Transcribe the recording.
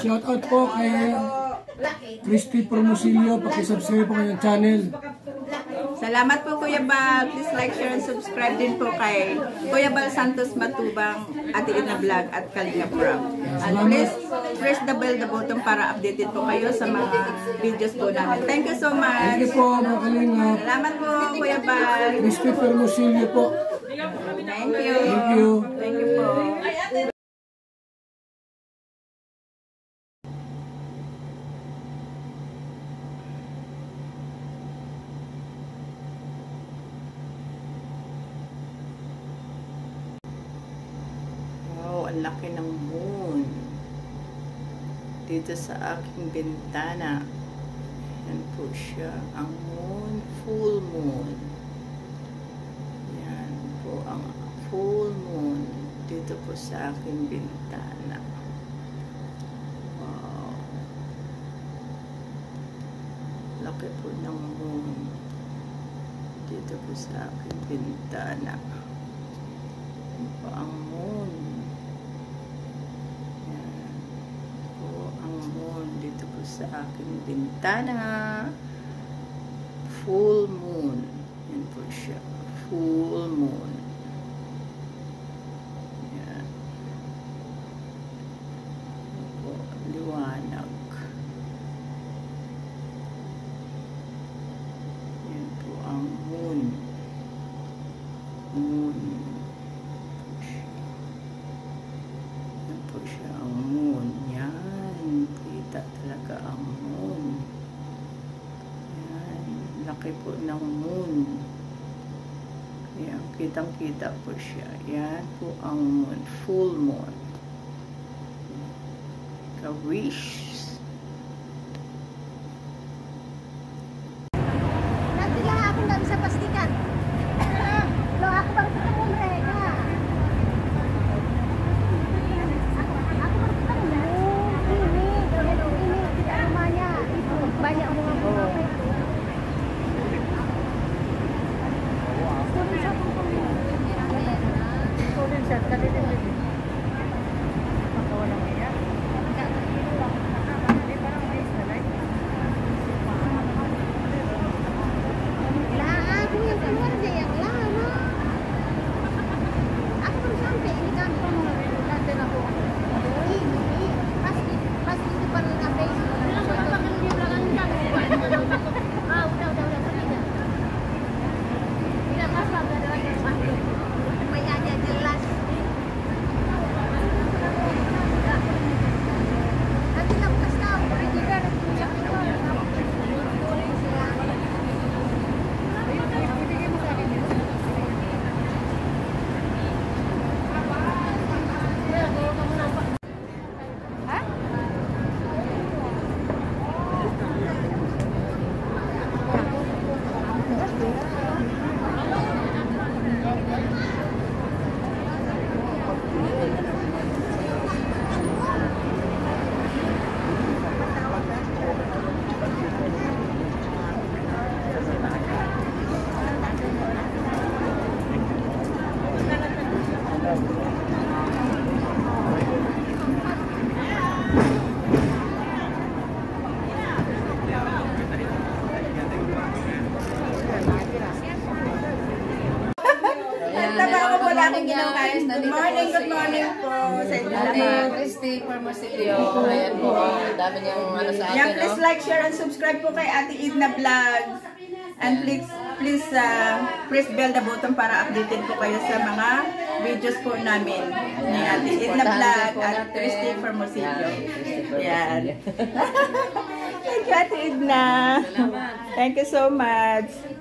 Shout out po kay Christy Promosilio. Pakisubscribe po kayong channel. Salamat po Kuya Bal. Please like, share, and subscribe din po kay Kuya Bal Santos Matubang, Ate Ina Vlog at Kalinga Prab. And please press the bell, the button para updated po kayo sa mga videos po namin. Thank you so much. Thank you po mga Kalinga. Salamat po Kuya Bal. Christy Promosilio po. Thank you. Thank you. Thank you po. Ang laki ng moon dito sa aking bintana. Yan po siya, ang moon, full moon. Yan po ang full moon dito po sa aking bintana. Wow, laki po ng moon dito po sa aking bintana. Yan po ang moon. Dito po sa aking bintana. Full moon. Yan po siya. Full moon. Yan. Yan po. Liwanag. Yan po ang moon. Moon. Yan po siya ang moon. Yan. Kita talaga ang moon. Ayan, laki po ng moon. Ayan, kitang-kita po siya. Ayan po ang moon. Full moon. Ka-wish. Nanti lang ako nggak bisa pastikan. Loh, aku baru ketemu mereka. Aku baru ketemu. Ini tidak rumahnya. Itu banyak bunga-bunga apa itu. Student shop student shop tadi dia. Pakawan namanya. Lah, aku yang keluar aja yang lama. Aku baru sampai ini kan kantor aku. Ini pasti di depan kafe. Apa kan di belakang kan? Ah, udah pergi dah. Tidak pas lah, ada lagi masuk. Rumahnya aja jelas. Nanti aku kasih tahu. Juga ada puncak itu. Good morning po sa inyo naman. Christy Promosilio. Ayan po, ang dami niyang ano sa atin. Yan, please like, share, and subscribe po kay Ate Edna Vlog. And please press bell the button para updated po kayo sa mga videos po namin ni Ate Edna Vlog at Christy Promosilio. Yan. Thank you, Ate Edna. Thank you so much.